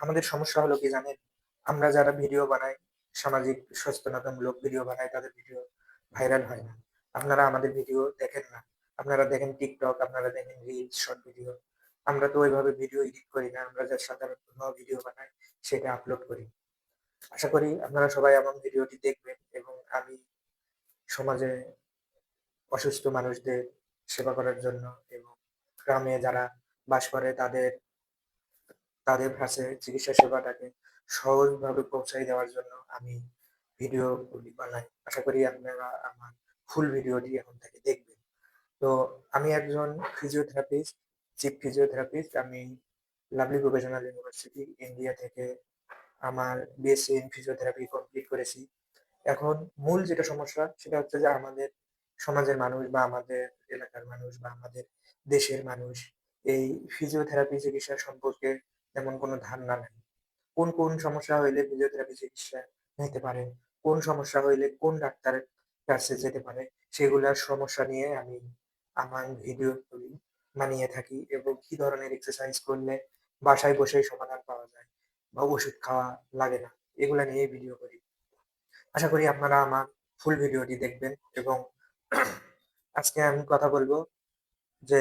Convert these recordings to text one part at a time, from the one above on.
আমাদের সমস্যা হলো কি জানেন? আমরা যারা ভিডিও বানাই, সামাজিক সচেতনতামূলক ভিডিও বানাই তাদের ভিডিও ভাইরাল হয় না। আপনারা আমাদের ভিডিও দেখেন না। আপনারা দেখেন TikTok, আপনারা দেখেন রিলস, শর্ট ভিডিও। আমরা তো ওইভাবে ভিডিও এডিট করি না। আমরা যা সাধারণ ভিডিও বানাই সেটা আপলোড করি। আশা করি আপনারা সবাই আমার ভিডিওটি দেখবেন এবং আমি সমাজে অসুস্থ মানুষদের সেবা করার জন্য এবং গ্রামে যারা বাস করে তাদের কাছে চিকিৎসা সেবাটাকে সহজভাবে পৌঁছায় দেওয়ার জন্য আমি ভিডিওগুলি বানাই। আশা করি আপনারা আমার ফুল ভিডিওটি এখন থেকে দেখবেন। তো আমি একজন ফিজিওথেরাপিস্ট, চিফ ফিজিওথেরাপিস্ট। আমি লাভলি প্রফেশনাল ইউনিভার্সিটি ইন্ডিয়া থেকে আমার বিএসসি ইন ফিজিওথেরাপি কমপ্লিট করেছি। এখন মূল যেটা সমস্যা সেটা হচ্ছে যে আমাদের সমাজের মানুষ বা আমাদের এলাকার মানুষ বা আমাদের দেশের মানুষ এই ফিজিওথেরাপি চিকিৎসা সম্পর্কে তেমন কোনো ধারণা নাই। কোন সমস্যা হইলে ফিজিওথেরাপি চিকিৎসা নিতে পারে, কোন সমস্যা হইলে কোন ডাক্তারের কাছে যেতে পারে, সেগুলার সমস্যা নিয়ে আমি আমার ভিডিওগুলি বানিয়ে থাকি এবং কি ধরনের এক্সারসাইজ করলে বাসায় বসেই সমাধান পাওয়া যায় বা ওষুধ খাওয়া লাগে না, এগুলা নিয়েই ভিডিও করি। আশা করি আপনারা আমার ফুল ভিডিওটি দেখবেন এবং আজকে আমি কথা বলব যে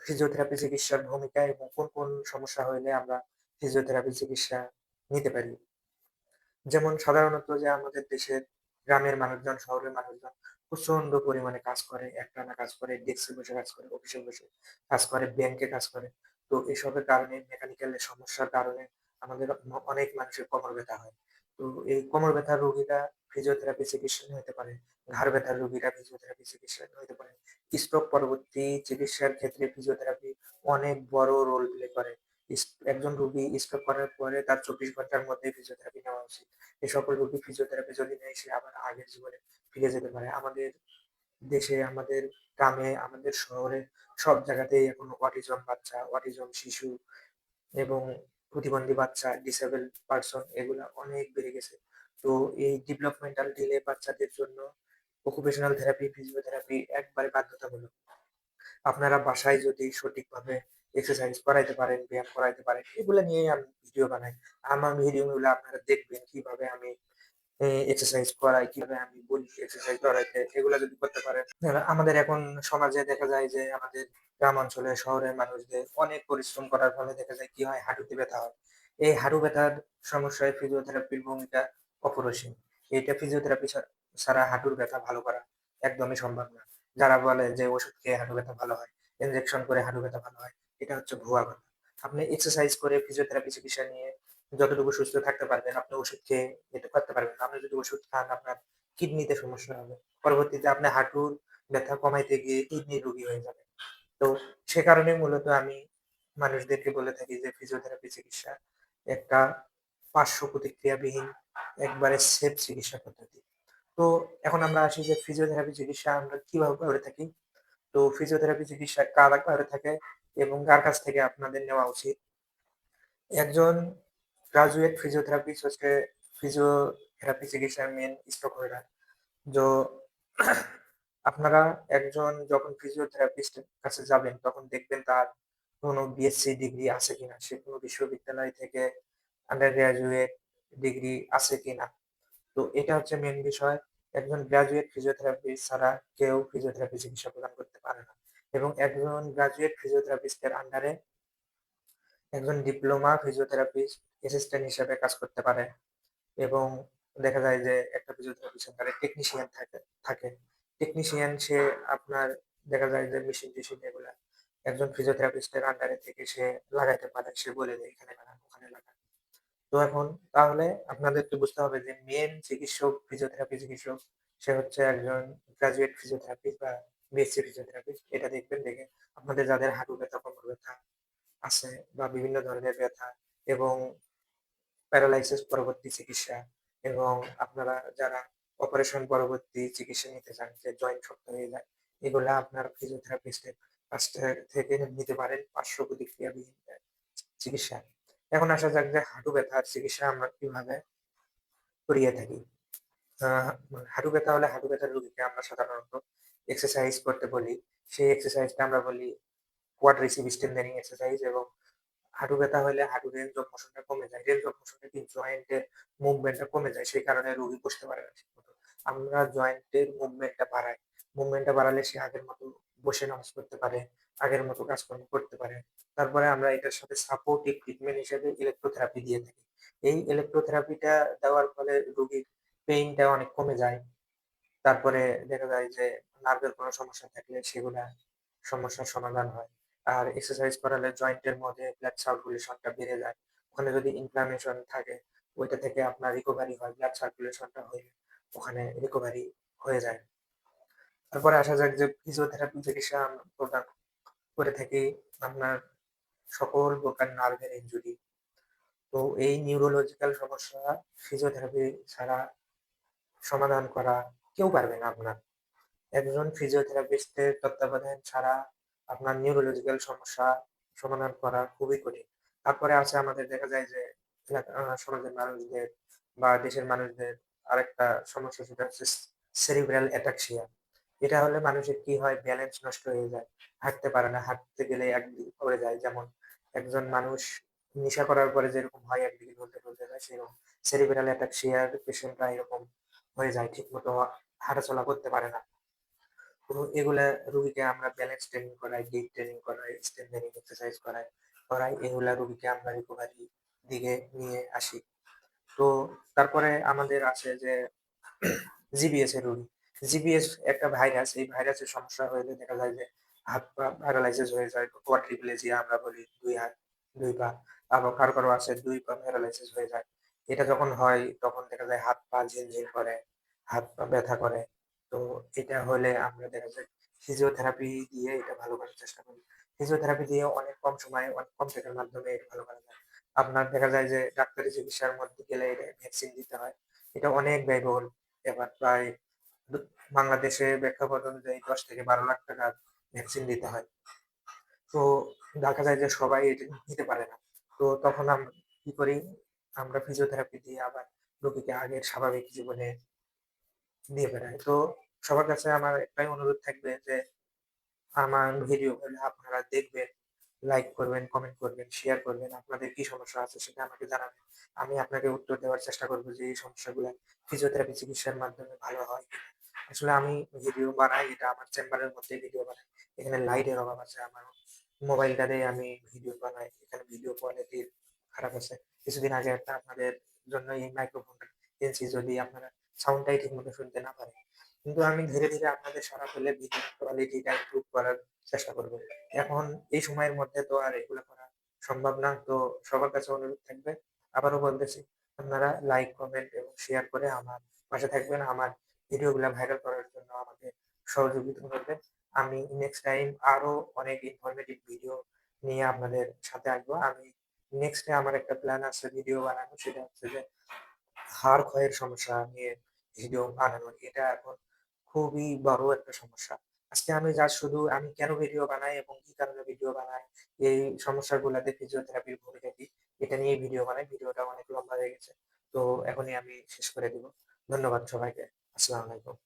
ফিজিওথেরাপি চিকিৎসার ভূমিকা এবং কোন সমস্যা হইলে আমরা ফিজিওথেরাপি চিকিৎসা নিতে পারি। যেমন সাধারণত যে আমাদের দেশের গ্রামের মানুষজন, শহরের মানুষজন প্রচন্ড পরিমাণে কাজ করে, একটানা কাজ করে, ডেস্কে বসে কাজ করে, অফিসে বসে কাজ করে, ব্যাংকে কাজ করে। তো এসবের কারণে মেকানিক্যাল এর সমস্যার কারণে আমাদের অনেক মানুষের কোমর ব্যথা হয়। তো এই কোমর ব্যথার রোগীরা ফিজিওথেরাপি চিকিৎসা নিতে পারে। ঘাড় ব্যথার রোগীরা ফিজিওথেরাপি চিকিৎসা নিতে পারে। স্ট্রোক পরবর্তী চিকিৎসার ক্ষেত্রে ফিজিওথেরাপি অনেক বড় রোল প্লে করে। একজন রোগী স্ট্রোক করার পরে তার ২৪ ঘন্টার মধ্যে ফিজিওথেরাপি নেওয়া উচিত। এ সকল রোগী ফিজিওথেরাপি যদি নেয় সে আবার আগের জীবনে ফিরে যেতে পারে। আমাদের দেশে, আমাদের গ্রামে, আমাদের শহরে সব জায়গাতেই এখন অটিজম বাচ্চা, অটিজম শিশু এবং প্রতিবন্ধী বাচ্চা, ডিসেবল পারসন এগুলা অনেক বেড়ে গেছে। তো এই ডেভেলপমেন্টাল ডিলে বাচ্চাদের জন্য অকুপেশনাল থেরাপি, ফিজিওথেরাপি একবারে বাধ্যতামূলক। আপনারা বাসায় যদি সঠিকভাবে এক্সারসাইজ করাইতে পারেন, ব্যায়াম করাইতে পারেন, এগুলা নিয়েই আমি ভিডিও বানাই। আমার ভিডিওগুলো আপনারা দেখবেন কিভাবে আমি এক্সারসাইজ করাই, কিভাবে আমি বলি এক্সারসাইজ করাইতে। এগুলা যদি করতে পারেন, আমাদের এখন সমাজে দেখা যায় যে আমাদের গ্রাম অঞ্চলে শহরের মানুষদের অনেক পরিশ্রম করার ফলে দেখা যায় কি হয়, হাঁটুতে ব্যথা হয়। এই হাঁটু ব্যথার সমস্যায় ফিজিওথেরাপির ভূমিকা অপরিসীম। এটা ফিজিওথেরাপি ছাড়া হাঁটুর ব্যথা ভালো করা একদমই সম্ভব না। যারা বলে যে ওষুধ খেয়ে হাঁটু ব্যথা ভালো হয়, ইনজেকশন করে হাঁটু ব্যথা ভালো হয়, এটা হচ্ছে ভুয়া কথা। আপনি এক্সারসাইজ করে ফিজিওথেরাপি চিকিৎসা নিয়ে যতটুকু সুস্থ থাকতে পারবেন, আপনি ওষুধ খেয়ে এটা করতে পারবেন না। আপনি যদি ওষুধ খান আপনার কিডনিতে সমস্যা হবে। পরবর্তীতে আপনি হাঁটুর ব্যথা কমাইতে গিয়ে কিডনির রোগী হয়ে যাবেন। তো সে কারণেই মূলত আমি মানুষদেরকে বলে থাকি যে ফিজিওথেরাপি চিকিৎসা একটা পার্শ্ব প্রতিক্রিয়াবিহীন একবারে সেফ চিকিৎসা পদ্ধতি। তো এখন আমরা আসি যে ফিজিওথেরাপি চিকিৎসা আমরা কিভাবে করে থাকি। তো ফিজিওথেরাপি চিকিৎসা কারা করে থাকে এবং কার কাছ থেকে আপনাদের নেওয়া উচিত। একজন গ্রাজুয়েট ফিজিওথেরাপিস্ট হচ্ছে ফিজিওথেরাপি চিকিৎসার মেন স্টক হোল্ডার। তো আপনারা একজন যখন ফিজিওথেরাপিস্টের কাছে যাবেন তখন দেখবেন তার কোনো বিএসসি ডিগ্রি আছে কিনা, সে কোনো বিশ্ববিদ্যালয় থেকে আন্ডার গ্রাজুয়েট ডিগ্রি আছে কিনা। তো এটা হচ্ছে মেন বিষয়। একজন গ্রাজুয়েট ফিজিওথেরাপিস্ট ছাড়া কেউ ফিজিওথেরাপি চিকিৎসা প্রদান করতে পারে না এবং একজন গ্রাজুয়েট ফিজিওথেরাপিস্টের আন্ডারে একজন ডিপ্লোমা ফিজিওথেরাপিস্ট অ্যাসিস্ট্যান্ট হিসেবে কাজ করতে পারে এবং দেখা যায় যে একটা ফিজিওথেরাপি সেন্টারে টেকনিশিয়ান থাকে। টেকনিশিয়ান সে আপনার দেখা যায় যে মেশিন-টেশিন এগুলা একজন ফিজিওথেরাপিস্টের আন্ডারে থেকে সে লাগাইতে পারে। সে বলে দেয় এখানে লাগান, ওখানে লাগান। তো এখন তাহলে আপনাদেরকে বুঝতে হবে যে মেইন চিকিৎসক, ফিজিওথেরাপি চিকিৎসক সে হচ্ছে একজন গ্রাজুয়েট ফিজিওথেরাপিস্ট বা বিএসসি ফিজিওথেরাপিস্ট। এটা দেখবেন, দেখে আপনাদের যাদের হাঁটু ব্যথা, কোমর ব্যথা আছে বা বিভিন্ন ধরনের ব্যথা এবং প্যারালাইসিস পরবর্তী চিকিৎসা এবং আপনারা যারা অপারেশন পরবর্তী চিকিৎসা নিতে চান যে জয়েন্ট শক্ত হয়ে যায়, এগুলা আপনার ফিজিওথেরাপিস্টের কাছ থেকে নিতে পারেন পার্শ্ব প্রতিক্রিয়াবিহীন চিকিৎসা। এখন আসা যাক যে হাঁটু ব্যথার চিকিৎসা আমরা কিভাবে করিয়ে থাকি। আ হাঁটু ব্যথা হলে হাঁটু ব্যথার রোগীকে আমরা সাধারণত এক্সারসাইজ করতে বলি। সেই এক্সারসাইজটা আমরা বলি কোয়াড্রিসেপ স্ট্রেংথেনিং এক্সারসাইজ এবং হাঁটু ব্যথা হলে হাঁটুর রেঞ্জ অফ মোশনটা কমে যায়। রেঞ্জ অফ মোশনটা কি জয়েন্টের মুভমেন্টটা কমে যায়। সেই কারণে রোগী বসতে পারে না ঠিকমতো। আমরা জয়েন্টের মুভমেন্টটা বাড়াই। মুভমেন্টটা বাড়ালে সে আগের মতো বসে নামাজ পড়তে পারে, আগের মতো কাজকর্ম করতে পারে। তারপরে আমরা এটার সাথে সাপোর্টিভ ট্রিটমেন্ট হিসেবে ইলেক্ট্রোথেরাপি দিয়ে থাকি। এই ইলেক্ট্রোথেরাপিটা দেওয়ার ফলে রোগীর পেইনটা অনেক কমে যায়। তারপরে দেখা যায় যে নার্ভের কোনো সমস্যা থাকলে সেগুলা সমস্যার সমাধান হয়। আর এক্সারসাইজ করালে জয়েন্টের মধ্যে ব্লাড সার্কুলেশনটা বেড়ে যায়। ওখানে যদি ইনফ্লামেশন থাকে ওইটা থেকে আপনার রিকভারি হয়। ব্লাড সার্কুলেশনটা হইলে ওখানে রিকভারি হয়ে যায়। তারপরে আসা যাক যে ফিজিওথেরাপি চিকিৎসা আমরা প্রদান করে থাকি আপনার সকল প্রকার নার্ভের ইনজুরি। তো এই নিউরোলজিক্যাল সমস্যা ফিজিওথেরাপি ছাড়া সমাধান করা কেউ পারবে না আপনার। একজন ফিজিওথেরাপিস্টের তত্ত্বাবধান ছাড়া আপনার নিউরোলজিক্যাল সমস্যা সমাধান করা খুবই কঠিন। তারপরে আছে আমাদের দেখা যায় যে সমাজের মানুষদের বা দেশের মানুষদের আরেকটা সমস্যা সেটা হচ্ছে সেরিব্রাল অ্যাটাক্সিয়া। এটা হলে মানুষের কি হয় ব্যালেন্স নষ্ট হয়ে যায়। হাঁটতে পারে না। হাঁটতে গেলে একদিকে পড়ে যায়। যেমন একজন মানুষ নেশা করার পরে যেরকম হয় একদিকে ঢলতে যায় সেরকম সেরিব্রাল অ্যাটাক্সিয়ার পেশেন্টরা এরকম হয়ে যায়। ঠিকমতো হাঁটাচলা করতে পারে না। তো এগুলা রুগীকে আমরা ব্যালেন্স ট্রেনিং করাই, গেইট ট্রেনিং করাই, স্ট্রেংথেনিং এক্সারসাইজ করাই এগুলা রুগীকে আমরা রিকভারি দিকে নিয়ে আসি। তো তারপরে আমাদের আছে যে জিবিএস এর রোগী। জিবিএস একটা ভাইরাস। এই ভাইরাসের সমস্যা হলে দেখা যায় যে হাত-পা প্যারালাইসিস হয়ে যায়। কোয়াড্রিপ্লেজিয়া আমরা বলি ২ হাত, ২ পা। আবার কারো আছে ২ পা প্যারালাইসিস হয়ে যায়। এটা যখন হয় তখন দেখা যায় হাত-পা ঝিনঝিন করে, হাত-পা ব্যথা করে। তো এটা হলে আমরা দেখা যায় ফিজিওথেরাপি দিয়ে এটা ভালো করার চেষ্টা করি। ফিজিওথেরাপি দিয়ে অনেক কম সময়ে অনেক কম টাকার মাধ্যমে এটা ভালো করা যায়। আপনার দেখা যায় যে ডাক্তারি চিকিৎসার মধ্যে গেলে এটা ভ্যাকসিন দিতে হয়। এটা অনেক ব্যয়বহুল। এবার প্রায় দু বাংলাদেশে প্রেক্ষাপট অনুযায়ী ১০ থেকে ১২ লাখ টাকার ভ্যাকসিন দিতে হয়। তো দেখা যায় যে সবাই এটা নিতে পারে না। তো তখন আমরা কি করি? আমরা ফিজিওথেরাপি দিয়ে আবার রোগীকে আগের স্বাভাবিক জীবনে নিয়ে বেড়াই। তো সবার কাছে আমার একটাই অনুরোধ থাকবে যে আমার ভিডিওগুলো আপনারা দেখবেন, লাইক করবেন, কমেন্ট করবেন, শেয়ার করবেন। আপনাদের কি সমস্যা আছে সেটা আমাকে জানাবেন। আমি আপনাকে উত্তর দেওয়ার চেষ্টা করব যে এই সমস্যাগুলা ফিজিওথেরাপি চিকিৎসার মাধ্যমে ভালো হয় কিনা। আসলে আমি ভিডিও বানাই এটা আমার চেম্বারের মধ্যেই ভিডিও বানাই। এখানে লাইটের অভাব আছে। আমার মোবাইলটাতে আমি ভিডিও বানাই। এখানে ভিডিও কোয়ালিটি খারাপ আছে। কিছুদিন আগে একটা আপনাদের জন্য এই মাইক্রোফোনটা কিনছি যদি আপনারা সাউন্ডটাই ঠিকমতো শুনতে না পারেন। কিন্তু আমি ধীরে আপনাদের সাড়া পেলে ভিডিও কোয়ালিটিটা ইমপ্রুভ করার চেষ্টা করব। এখন এই সময়ের মধ্যে তো আর এগুলো করা সম্ভব না। তো সবার কাছে অনুরোধ থাকবে। আবারও বলতেছি, আপনারা লাইক, কমেন্ট এবং শেয়ার করে আমার পাশে থাকবেন। আমার ভিডিওগুলা ভাইরাল করার জন্য আমাকে সহযোগিতা করবেন। আমি নেক্সট টাইম আরো অনেক ইনফরমেটিভ ভিডিও নিয়ে আপনাদের সাথে আসবো। আমি নেক্সট ডে আমার একটা প্ল্যান আছে ভিডিও বানানো। সেটা হচ্ছে যে হাড় ক্ষয়ের সমস্যা নিয়ে ভিডিও বানানোর। এটা এখন খুবই বড় একটা সমস্যা। আজকে আমি জাস্ট শুধু আমি কেন ভিডিও বানাই এবং কি কারণে ভিডিও বানাই, এই সমস্যাগুলাতে ফিজিওথেরাপির ভূমিকা কি, এটা নিয়েই ভিডিও বানাই। ভিডিওটা অনেক লম্বা হয়ে গেছে। তো এখনই আমি শেষ করে দিব। ধন্যবাদ সবাইকে। আসসালামু আলাইকুম।